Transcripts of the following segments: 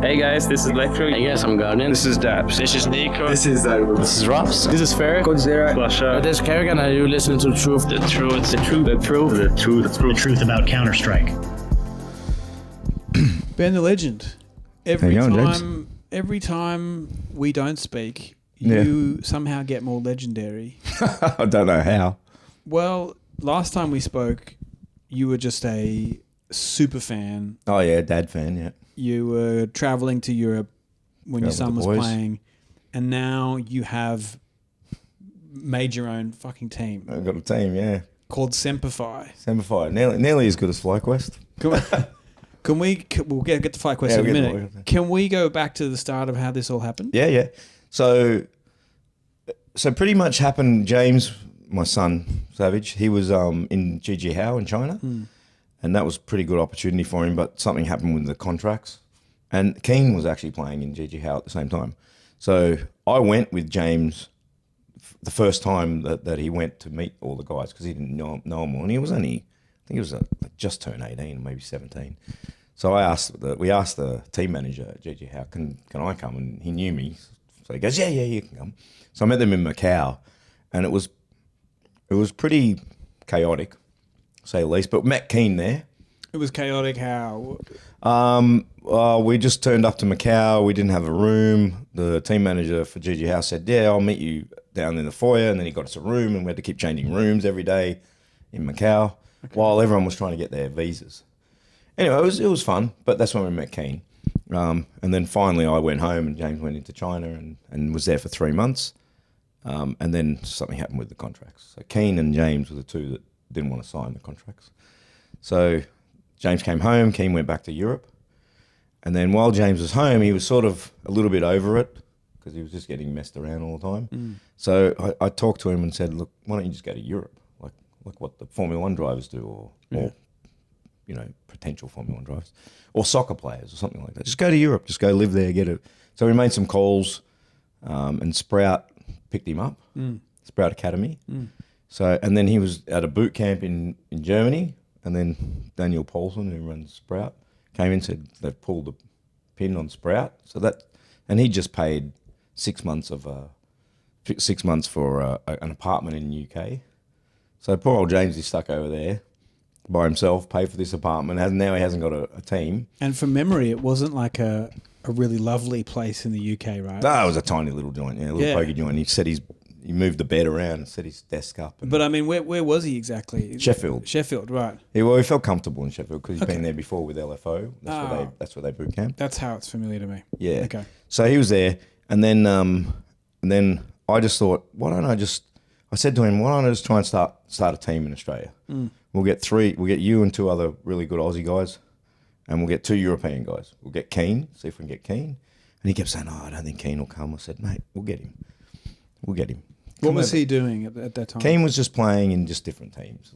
Hey guys, this is Electro. Hey guys, I'm Guardian. This is Daps. This is Nico. This is This is Rops. This is Fair. Godzilla. Flusher. This is Kerrigan, and you listen to Truth. The truth. The truth. The truth. The truth. The truth about Counter-Strike. Ben the Legend. James? Every time we don't speak, you somehow get more legendary. I don't know how. Well, last time we spoke, you were just a super fan. Oh yeah, dad fan, yeah. You were traveling to Europe when your son was playing, and now you have made your own fucking team. I've got a team, yeah. Called Semper Fi. Semper Fi. Nearly as good as FlyQuest. We'll get to FlyQuest in a minute. Can we go back to the start of how this all happened? Yeah. So pretty much happened, James, my son, Savage, he was in GG Hao in China. And that was a pretty good opportunity for him, but something happened with the contracts. And Keen was actually playing in GG Hao at the same time. So I went with James the first time that he went to meet all the guys because he didn't know them all. And he was only, I think he was just turned 18, maybe 17. So we asked the team manager at GG Hao, can I come? And he knew me. So he goes, yeah, you can come. So I met them in Macau, and it was pretty chaotic, to say the least, but met Keen there. It was chaotic how? We just turned up to Macau. We didn't have a room. The team manager for GG House said, yeah, I'll meet you down in the foyer. And then he got us a room, and we had to keep changing rooms every day in Macau while everyone was trying to get their visas. Anyway, it was fun, but that's when we met Keen. And then finally I went home, and James went into China and was there for 3 months. And then something happened with the contracts. So Keen and James were the two that didn't want to sign the contracts. So James came home, Keen went back to Europe. And then while James was home, he was sort of a little bit over it because he was just getting messed around all the time. So I talked to him and said, look, why don't you just go to Europe? Like what the Formula One drivers do or potential Formula One drivers or soccer players or something like that. Just go to Europe, just go live there, get it. So we made some calls and Sprout picked him up, Sprout Academy. So, and then he was at a boot camp in Germany, and then Daniel Paulson, who runs Sprout, came in and said they've pulled the pin on Sprout. So and he just paid 6 months for an apartment in the UK. So poor old James is stuck over there by himself, paid for this apartment, and now he hasn't got a team. And from memory, it wasn't like a really lovely place in the UK, right? No, it was a tiny little joint, a little poker joint. He said he moved the bed around and set his desk up. But I mean, where was he exactly? Sheffield, right. Yeah, well, he felt comfortable in Sheffield because he's been there before with LFO. That's where they boot camp. That's how it's familiar to me. Yeah. Okay. So he was there, and then I just thought, I said to him, why don't I just try and start a team in Australia? We'll get you and 2 other really good Aussie guys, and we'll get 2 European guys. We'll get Keen, see if we can get Keen. And he kept saying, I don't think Keen will come. I said, mate, we'll get him. What was he doing at that time? Keen was just playing in just different teams.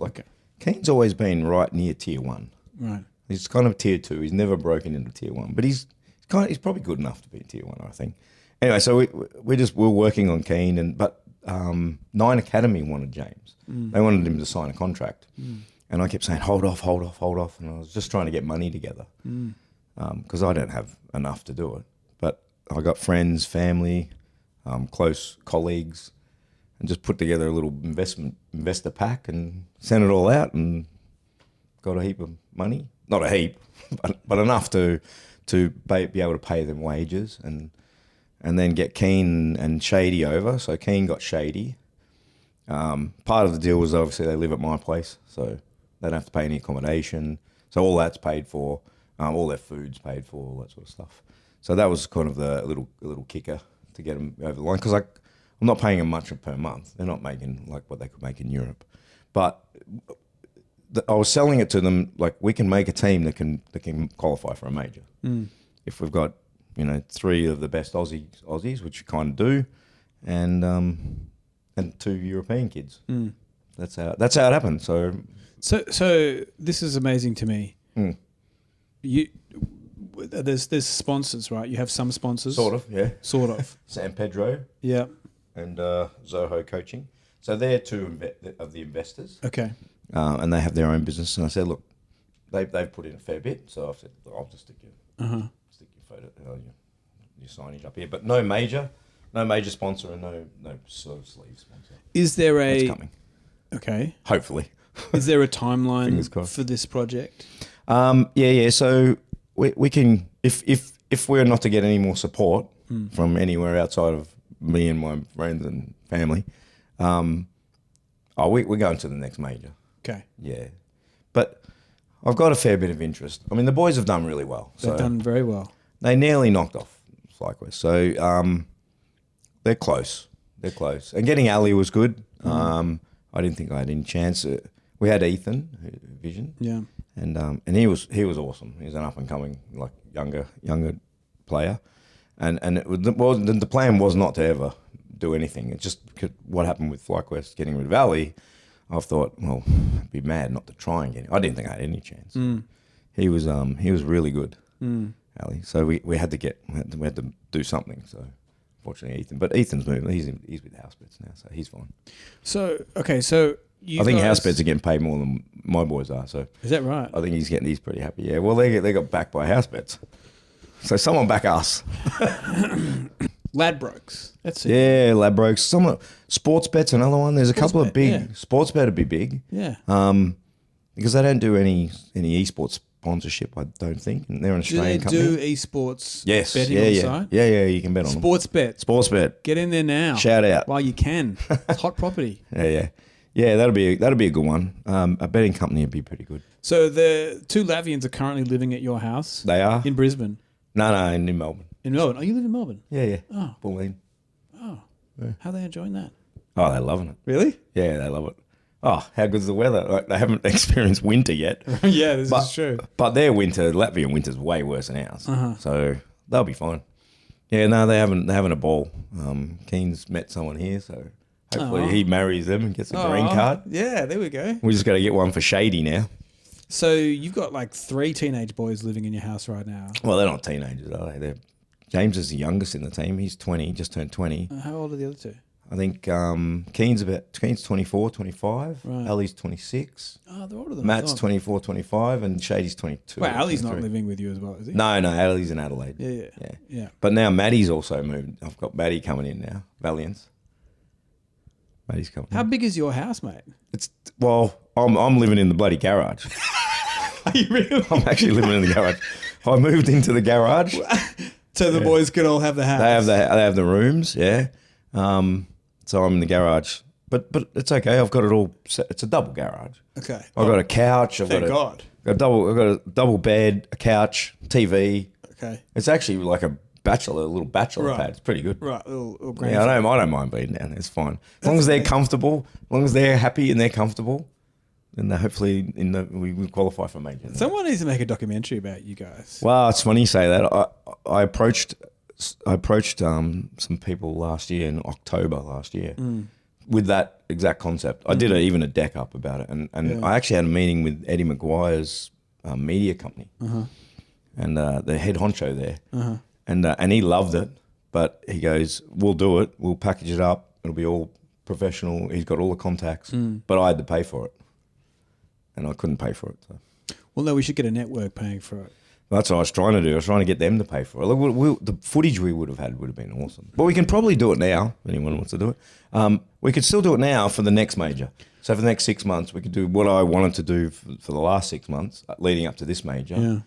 Keen's always been right near tier 1. Right. He's kind of tier 2. He's never broken into tier 1, but he's probably good enough to be tier 1, I think. Anyway, so we're working on Keen, but 9 Academy wanted James. They wanted him to sign a contract. And I kept saying, hold off. And I was just trying to get money together because I don't have enough to do it. But I got friends, family, close colleagues, and just put together a little investor pack and sent it all out and got a heap of money. Not a heap, but enough to be able to pay them wages and then get Keen and Shady over. So Keen got Shady. Part of the deal was obviously they live at my place, so they don't have to pay any accommodation. So all that's paid for, all their food's paid for, all that sort of stuff. So that was kind of the little kicker to get them over the line because I'm not paying them much per month. They're not making like what they could make in Europe, but I was selling it to them like we can make a team that can qualify for a major if we've got 3 of the best Aussies, which you kind of do, and 2 European kids. That's how it happened. So this is amazing to me. There's sponsors, right? You have some sponsors. Sort of, yeah. Sort of. San Pedro. Yeah. And Zoho Coaching. So they're 2 of the investors. Okay. And they have their own business. And I said, look, they've put in a fair bit. So I said, I'll just stick your your signage up here, but no major sponsor and no sort of sleeve sponsor. Is there That's a coming? okay? Hopefully. Is there a Fingers timeline crossed. for this project? Yeah. So we can if we're not to get any more support from anywhere outside of me and my friends and family, we're going to the next major. Okay, Yeah, but I've got a fair bit of interest. I mean, the boys have done really well. they've done very well. They nearly knocked off FlyQuest, so they're close. They're close. And getting Ali was good. I didn't think I had any chance. We had Ethan, Vision. Yeah. And he was awesome. He was an up and coming younger player, and the plan was not to ever do anything. It just what happened with FlyQuest getting rid of Ali. I thought, well, I'd be mad not to try and get him. I didn't think I had any chance. He was really good, Ali. So we had to do something. So fortunately, Ethan's moved. He's with Housemates now, so he's fine. So okay, so. I think Housemates are getting paid more than my boys are. So is that right? I think he's pretty happy. Yeah. Well, they got backed by Housemates, so someone back us. Ladbrokes. That's it. Yeah, Ladbrokes. Some sports bet's another one. There's a couple of big sports bet would be big. Yeah. Because they don't do any esports sponsorship. I don't think, and they're an Australian company. Do they do esports? Yes. Betting on the site? Yeah. You can bet on them. Sports bet. Get in there now. Shout out while you can. It's hot property. Yeah, that'll be a good one. A betting company would be pretty good. So the two Lavians are currently living at your house. They are in Brisbane. No, in Melbourne. In Melbourne. Oh, you live in Melbourne? Yeah. Oh, Pauline. Oh, yeah. How are they enjoying that? Oh, they're loving it. Really? Yeah, they love it. Oh, how good's the weather? Like, they haven't experienced winter yet. Yeah, this is true. But their Latvian winter's way worse than ours. So they'll be fine. Yeah, no, they're having a ball. Keen's met someone here, so. Hopefully he marries them and gets a green card. Yeah, there we go. We just got to get one for Shady now. So you've got like 3 teenage boys living in your house right now. Well, they're not teenagers, are they? James is the youngest in the team. He's 20, just turned 20. How old are the other two? I think Keen's 24, 25. Right. Ali's 26. Oh, they're older than Matt's I thought. 24, 25, and Shady's 22. Well, Ali's not 23. living with you as well, is he? No, Ali's in Adelaide. Yeah. But now Maddie's also moved. I've got Maddie coming in now. Valiance. Maddie's coming. How big is your house, mate? I'm living in the bloody garage. Are you really? I'm actually living in the garage. I moved into the garage. So the boys can all have the house. They have the rooms, yeah. So I'm in the garage, but it's okay. I've got it all set. It's a double garage. Okay. I've got a couch. I've got a double bed, a couch, TV. Okay. It's actually like a little bachelor pad. It's pretty good. Right. Little Yeah, I don't mind being down there. It's fine. As long as they're comfortable, as long as they're happy and they're comfortable, then hopefully we qualify for major. Someone needs to make a documentary about you guys. Well, it's funny you say that. I approached some people last year in October last year with that exact concept. I did even a deck up about it, and I actually had a meeting with Eddie McGuire's media company and the head honcho there, and he loved it. But he goes, "We'll do it. We'll package it up. It'll be all professional. He's got all the contacts, but I had to pay for it, and I couldn't pay for it." So. Well, no, we should get a network paying for it. That's what I was trying to do. I was trying to get them to pay for it. Look, the footage we would have had would have been awesome. But we can probably do it now, if anyone wants to do it. We could still do it now for the next major. So for the next 6 months, we could do what I wanted to do for the last 6 months, leading up to this major. Yeah.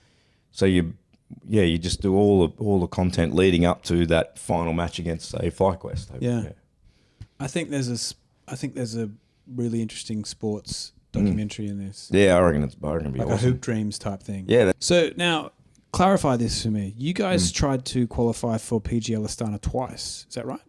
So you just do all the content leading up to that final match against, say, FlyQuest. Yeah. I think there's a really interesting sports documentary in this. Yeah, I reckon it'd be like awesome. a Hoop Dreams type thing. Yeah. So now, clarify this for me. You guys tried to qualify for PGL Astana twice. Is that right?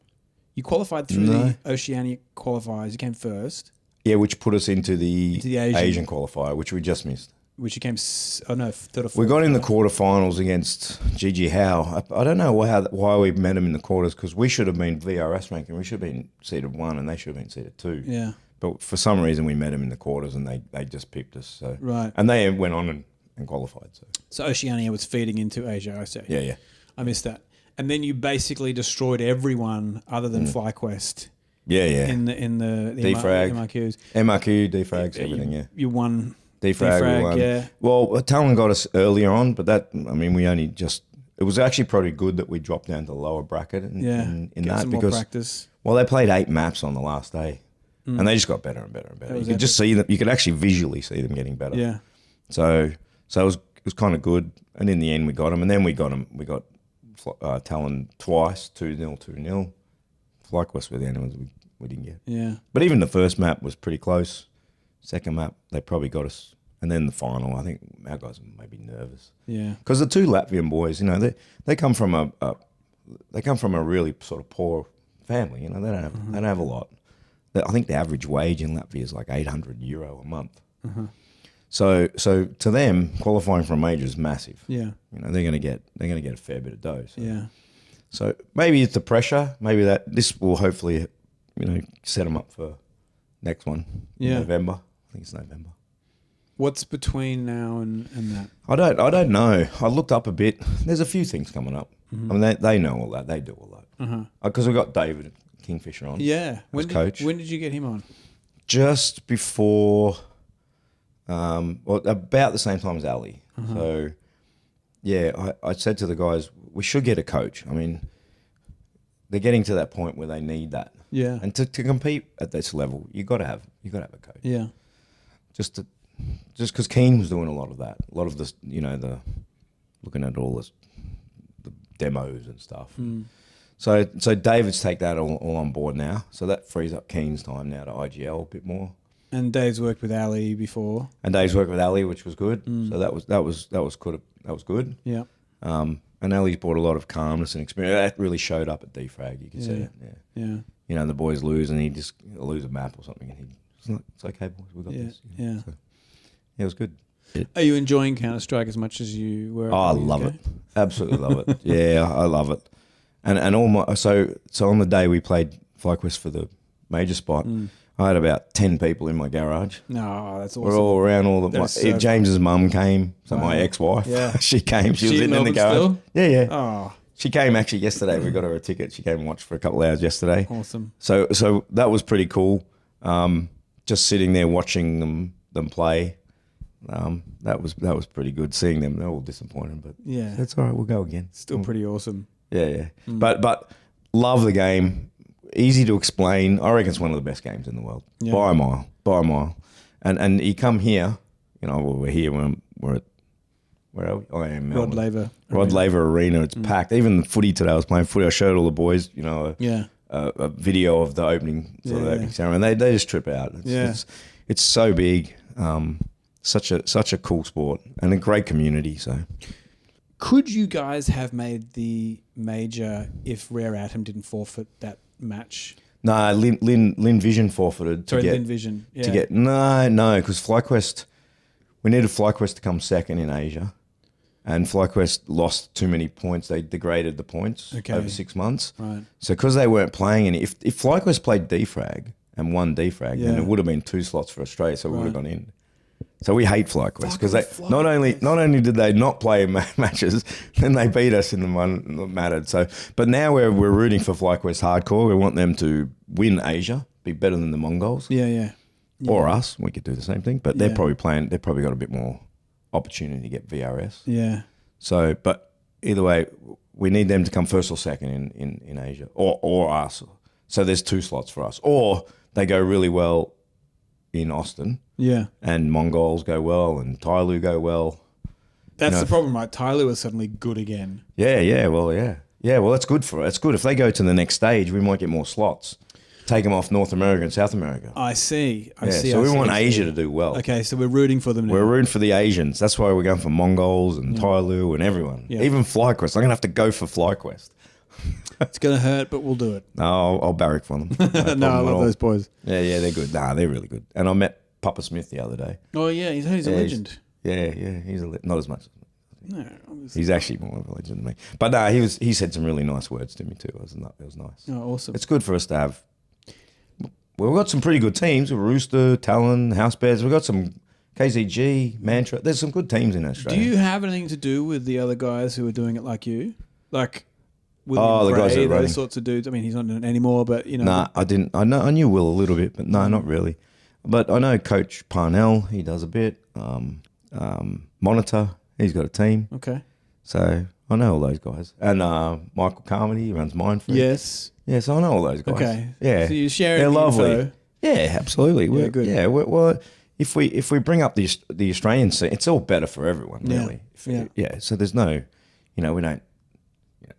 You qualified through the Oceania Qualifiers. You came first. Yeah, which put us into the Asian qualifier, which we just missed. Which you came, third or fourth. We got in the quarterfinals against Gigi Howe. I don't know why we met them in the quarters, because we should have been VRS ranking. We should have been seeded 1 and they should have been seeded 2. Yeah. But for some reason we met them in the quarters and they just pipped us. So. Right. And they went on and qualified. So Oceania was feeding into Asia, I see. Yeah. I missed that. And then you basically destroyed everyone other than FlyQuest. Yeah. In the defrag. MRQs. MRQ, defrags, everything, You won. Defrag, we won. Yeah. Well, Talon got us earlier on, but we only just it was actually probably good that we dropped down to the lower bracket in Get that some more because practice. well, they played 8 maps on the last day, and they just got better and better and better. That You was could just see them. You could actually visually see them getting better. Yeah. So it was kind of good, and in the end we got them, and then we got them. We got Talon twice, 2-0, 2-0. FlyQuest were the only ones we didn't get. Yeah. But even the first map was pretty close. Second map, they probably got us. And then the final, I think our guys are maybe nervous. Yeah. Because the two Latvian boys, you know, they come from a really sort of poor family. You know, they don't have a lot. I think the average wage in Latvia is like €800 a month. So to them, qualifying for a major is massive. Yeah. You know, they're gonna get a fair bit of dough. So. Yeah. So maybe it's the pressure. Maybe this will hopefully, you know, set them up for next one in November. I think it's November. What's between now and that? I don't know. I looked up a bit. There's a few things coming up. I mean, they know all that. They do all that. Because we got David Kingfisher on. Yeah. As coach. When did you get him on? Just before, about the same time as Ali. So, yeah, I said to the guys, we should get a coach. I mean, they're getting to that point where they need that. Yeah. And to compete at this level, you got to have a coach. Yeah. Just because Keane was doing a lot of that, a lot of this, you know, the looking at all this, the demos and stuff. So David's take that all on board now. So that frees up Keane's time now to IGL a bit more. And Dave's worked with Ali before. And Dave's worked with Ali, which was good. So that was good. Yeah. And Ali's brought a lot of calmness and experience. That really showed up at DFrag. You can see it. Yeah. Yeah. You know, the boys lose and he just lose a map or something, and it's okay, boys. We got this. You know, Yeah. so, yeah, it was good. Are you enjoying Counter-Strike as much as you were? Oh, I love it. Absolutely love it. Yeah, I love it. And all my so on the day we played FlyQuest for the major spot, I had about 10 people in my garage. No, that's awesome. We're all around. James's mum came, so my ex-wife. Yeah. She came. She was in the Melbourne garage. still? Yeah. Oh, She came actually yesterday. We got her a ticket. She came and watched for a couple of hours yesterday. awesome. So that was pretty cool. Just sitting there watching them play. That was pretty good. Seeing them, they're all disappointed, but Yeah. that's all right. We'll go again. Still pretty awesome. Yeah. But love the game. Easy to explain. I reckon it's one of the best games in the world by a mile. And you come here. You know, we're here when we're at. Where are we? I am Melbourne. Rod Laver Arena. It's packed. Even the footy today. I was playing footy. I showed all the boys. You know, a video of the opening ceremony. And they just trip out. It's so big. Such a cool sport and a great community. So, could you guys have made the major if Rare Atom didn't forfeit that match? No, Lin Vision forfeited to get Lin Vision. Yeah. to get no, because FlyQuest. We needed FlyQuest to come second in Asia. And FlyQuest lost too many points. They degraded the points over 6 months. Right. So because they weren't playing any, if FlyQuest played defrag and won defrag, then it would have been 2 slots for Australia, so we would have gone in. So we hate FlyQuest because they not only did they not play matches, then they beat us in the one that mattered. So, but now we're rooting for FlyQuest hardcore. We want them to win Asia, be better than the Mongols. Yeah. Or us. We could do the same thing, but they're probably playing. They've probably got a bit more opportunity to get VRS. Yeah. So, but either way, we need them to come first or second in Asia, or us. So there's 2 slots for us, or they go really well in Austin. Yeah. And Mongols go well, and Tailu go well. That's the problem, right? Tyler was suddenly good again. Yeah. Well, that's good for us. It's good if they go to the next stage. We might get more slots. Take them off North America and South America. I see. So we want Asia to do well. Okay, so we're rooting for them now. We're rooting for the Asians. That's why we're going for Mongols and Tailu and everyone. Yeah. Even FlyQuest. I'm going to have to go for FlyQuest. It's going to hurt, but we'll do it. No, I'll barrack for them. No, I love those boys. Yeah, they're good. Nah, they're really good. And I met Papa Smith the other day. Oh, yeah, he's a legend. He's not as much. No, he's actually more of a legend than me. But no, he said some really nice words to me too. It was nice. Oh, awesome. It's good for us to have. Well, we've got some pretty good teams. Rooster, Talon, House Bears. We've got some KZG, Mantra. There's some good teams in Australia. Do you have anything to do with the other guys who are doing it like you? Like William the Gray, guys that are running. those sorts of dudes. I mean, he's not in it anymore, but you know. Nah, I didn't. I knew Will a little bit, but no, not really. But I know Coach Parnell. He does a bit. Monitor. He's got a team. Okay. So I know all those guys. And Michael Carmody, he runs Mindfree. Yes. Yeah, so I know all those guys. Okay. Yeah. So you're sharing They're the lovely. info. Yeah, absolutely. Yeah, good. Yeah, well, if we bring up the Australian scene, it's all better for everyone, Yeah. really. Yeah. So there's no, we don't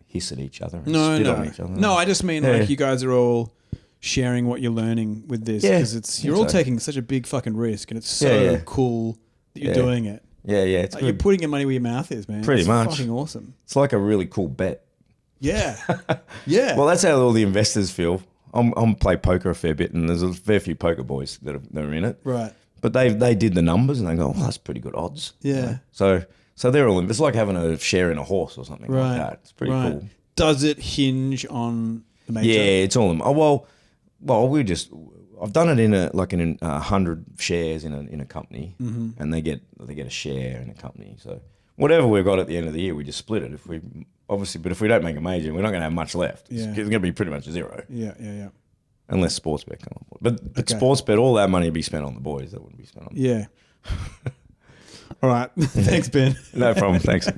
hiss at each other and spit on each other. No, I just mean like you guys are all sharing what you're learning with this Yeah, because you're all taking such a big fucking risk and it's so Yeah. cool that you're Yeah. doing it. Yeah, it's Like you're good. putting your money where your mouth is, man. Pretty It's much. fucking awesome. It's like a really cool bet. Yeah. Yeah. Well, that's how all the investors feel. I'm play poker a fair bit, and there's a fair few poker boys that are in it. Right. But they did the numbers, and they go, "Oh, that's pretty good odds." Yeah. So they're all. It's like having a share in a horse or something Right. like that. It's pretty Right. cool. Does it hinge on the major? Yeah, it's all. Oh well, I've done it in 100 shares in a company, and they get a share in a company. So whatever we've got at the end of the year, we just split it. If we don't make a major, we're not going to have much left. Yeah. It's going to be pretty much zero. Yeah. Unless Sportsbet come on board. But Okay. Sportsbet, all that money would be spent on the boys. That wouldn't be spent on Yeah. All right. Thanks, Ben. No problem. Thanks.